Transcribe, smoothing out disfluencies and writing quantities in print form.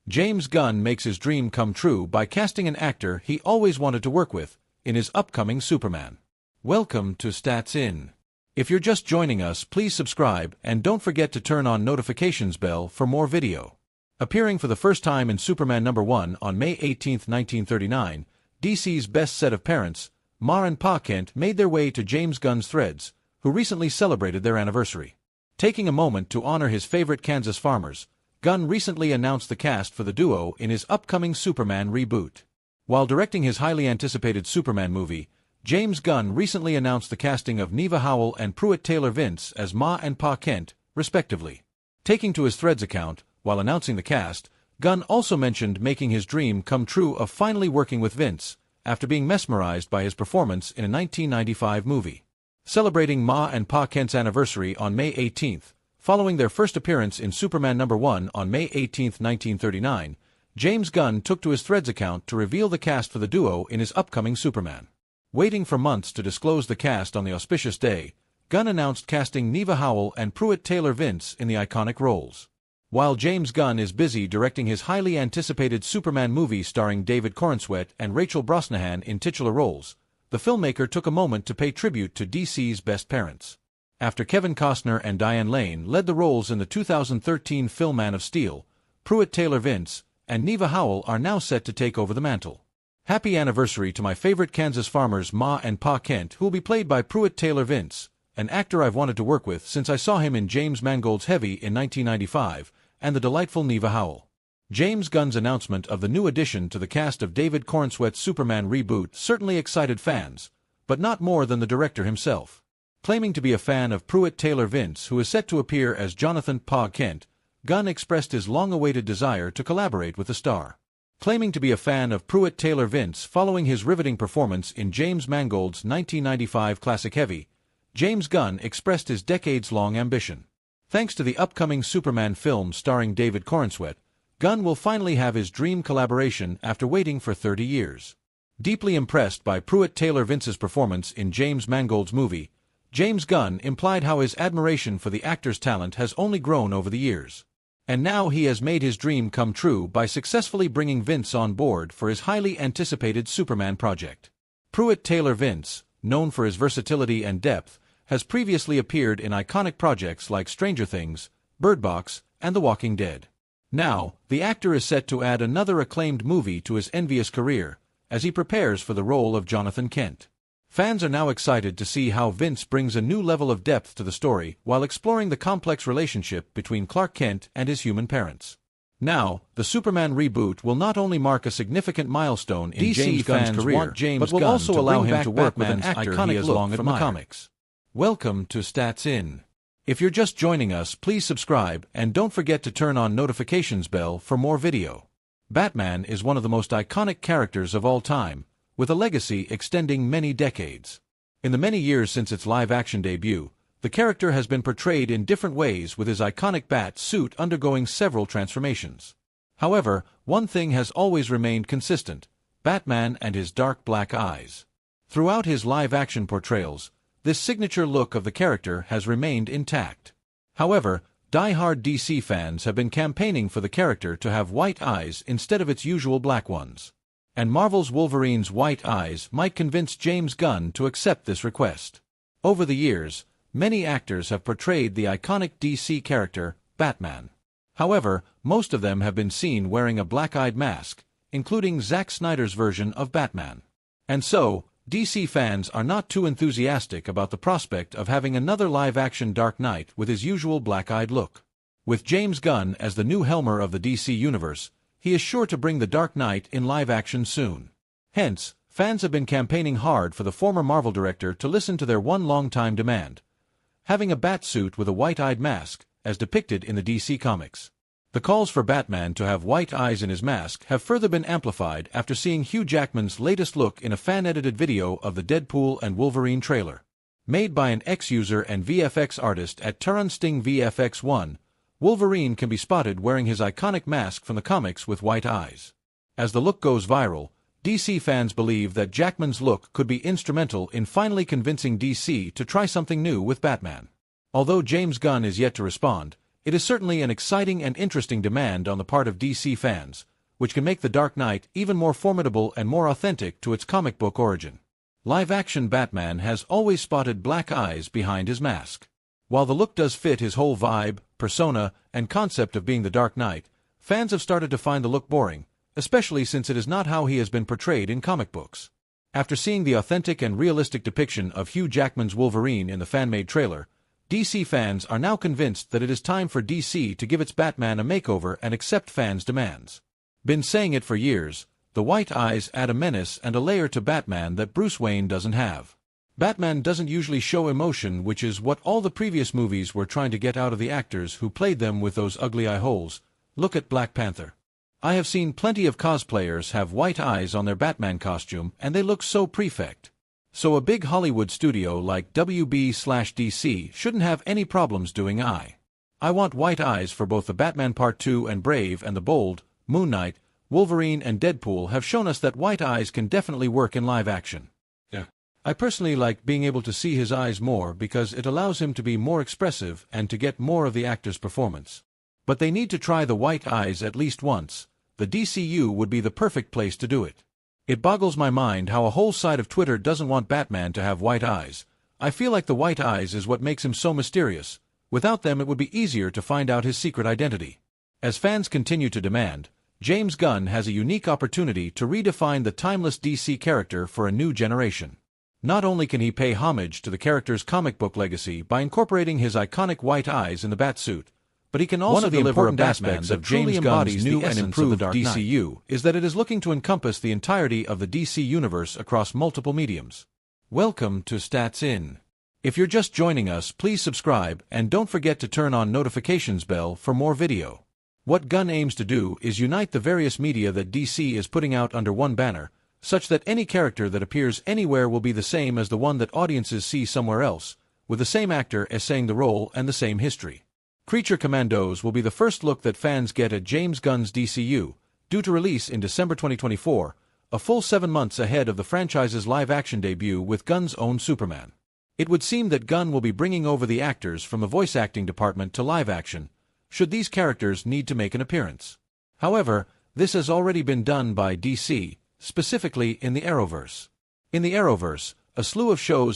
James Gunn makes his dream come true by casting an actor he always wanted to work with in his upcoming Superman. Welcome to Stats In. If you're just joining us, please subscribe and don't forget to turn on notifications bell for more video. Appearing for the first time in Superman #1 on May 18, 1939, DC's best set of parents, Ma and Pa Kent, made their way to James Gunn's Threads, who recently celebrated their anniversary. Taking a moment to honor his favorite Kansas farmers, Gunn recently announced the cast for the duo in his upcoming Superman reboot. While directing his highly anticipated Superman movie, James Gunn recently announced the casting of Neva Howell and Pruitt Taylor Vince as Ma and Pa Kent, respectively. Taking to his Threads account, while announcing the cast, Gunn also mentioned making his dream come true of finally working with Vince, after being mesmerized by his performance in a 1995 movie. Celebrating Ma and Pa Kent's anniversary on May 18th, following their first appearance in Superman #1 on May 18, 1939, James Gunn took to his Threads account to reveal the cast for the duo in his upcoming Superman. Waiting for months to disclose the cast on the auspicious day, Gunn announced casting Neva Howell and Pruitt Taylor Vince in the iconic roles. While James Gunn is busy directing his highly anticipated Superman movie starring David Corenswet and Rachel Brosnahan in titular roles, the filmmaker took a moment to pay tribute to DC's best parents. After Kevin Costner and Diane Lane led the roles in the 2013 film Man of Steel, Pruitt Taylor Vince and Neva Howell are now set to take over the mantle. Happy anniversary to my favorite Kansas farmers Ma and Pa Kent, who will be played by Pruitt Taylor Vince, an actor I've wanted to work with since I saw him in James Mangold's Heavy in 1995, and the delightful Neva Howell. James Gunn's announcement of the new addition to the cast of David Corenswet's Superman reboot certainly excited fans, but not more than the director himself. Claiming to be a fan of Pruitt Taylor Vince, who is set to appear as Jonathan Pa Kent, Gunn expressed his long-awaited desire to collaborate with the star. Claiming to be a fan of Pruitt Taylor Vince following his riveting performance in James Mangold's 1995 classic Heavy, James Gunn expressed his decades-long ambition. Thanks to the upcoming Superman film starring David Corenswet, Gunn will finally have his dream collaboration after waiting for 30 years. Deeply impressed by Pruitt Taylor Vince's performance in James Mangold's movie, James Gunn implied how his admiration for the actor's talent has only grown over the years. And now he has made his dream come true by successfully bringing Vince on board for his highly anticipated Superman project. Pruitt Taylor Vince, known for his versatility and depth, has previously appeared in iconic projects like Stranger Things, Bird Box, and The Walking Dead. Now, the actor is set to add another acclaimed movie to his envious career, as he prepares for the role of Jonathan Kent. Fans are now excited to see how Vince brings a new level of depth to the story while exploring the complex relationship between Clark Kent and his human parents. Now, the Superman reboot will not only mark a significant milestone in James Gunn's career, but will also allow him to work with an actor he has long admired from the comics. Welcome to Stats In. If you're just joining us, please subscribe and don't forget to turn on notifications bell for more video. Batman is one of the most iconic characters of all time, with a legacy extending many decades. In the many years since its live-action debut, the character has been portrayed in different ways, with his iconic bat suit undergoing several transformations. However, one thing has always remained consistent: Batman and his dark black eyes. Throughout his live-action portrayals, this signature look of the character has remained intact. However, die-hard DC fans have been campaigning for the character to have white eyes instead of its usual black ones. And Marvel's Wolverine's white eyes might convince James Gunn to accept this request. Over the years, many actors have portrayed the iconic DC character, Batman. However, most of them have been seen wearing a black-eyed mask, including Zack Snyder's version of Batman. And so, DC fans are not too enthusiastic about the prospect of having another live-action Dark Knight with his usual black-eyed look. With James Gunn as the new helmer of the DC universe, he is sure to bring the Dark Knight in live action soon. Hence, fans have been campaigning hard for the former Marvel director to listen to their one long-time demand: having a bat suit with a white-eyed mask, as depicted in the DC comics. The calls for Batman to have white eyes in his mask have further been amplified after seeing Hugh Jackman's latest look in a fan-edited video of the Deadpool and Wolverine trailer. Made by an ex-user and VFX artist at Sting VFX1, Wolverine can be spotted wearing his iconic mask from the comics with white eyes. As the look goes viral, DC fans believe that Jackman's look could be instrumental in finally convincing DC to try something new with Batman. Although James Gunn is yet to respond, It is certainly an exciting and interesting demand on the part of DC fans, which can make The Dark Knight even more formidable and more authentic to its comic book origin. Live-action Batman has always spotted black eyes behind his mask. While the look does fit his whole vibe, persona, and concept of being the Dark Knight, fans have started to find the look boring, especially since it is not how he has been portrayed in comic books. After seeing the authentic and realistic depiction of Hugh Jackman's Wolverine in the fan-made trailer, DC fans are now convinced that it is time for DC to give its Batman a makeover and accept fans' demands. Been saying it for years, the white eyes add a menace and a layer to Batman that Bruce Wayne doesn't have. Batman doesn't usually show emotion, which is what all the previous movies were trying to get out of the actors who played them with those ugly eye holes. Look at Black Panther. I have seen plenty of cosplayers have white eyes on their Batman costume and they look so perfect. So a big Hollywood studio like WB/DC shouldn't have any problems doing eye. I want white eyes for both the Batman Part 2 and Brave and the Bold. Moon Knight, Wolverine and Deadpool have shown us that white eyes can definitely work in live action. I personally like being able to see his eyes more because it allows him to be more expressive and to get more of the actor's performance. But they need to try the white eyes at least once. The DCU would be the perfect place to do it. It boggles my mind how a whole side of Twitter doesn't want Batman to have white eyes. I feel like the white eyes is what makes him so mysterious. Without them it would be easier to find out his secret identity. As fans continue to demand, James Gunn has a unique opportunity to redefine the timeless DC character for a new generation. Not only can he pay homage to the character's comic book legacy by incorporating his iconic white eyes in the Batsuit, but he can also deliver a Batman that truly embodies new and improved DCU is that it is looking to encompass the entirety of the DC universe across multiple mediums. Welcome to Stats In. If you're just joining us, please subscribe and don't forget to turn on notifications bell for more video. What Gunn aims to do is unite the various media that DC is putting out under one banner, such that any character that appears anywhere will be the same as the one that audiences see somewhere else, with the same actor essaying the role and the same history. Creature Commandos will be the first look that fans get at James Gunn's DCU, due to release in December 2024, a full 7 months ahead of the franchise's live-action debut with Gunn's own Superman. It would seem that Gunn will be bringing over the actors from the voice acting department to live action, should these characters need to make an appearance. However, this has already been done by DC, specifically in the Arrowverse. In the Arrowverse, a slew of shows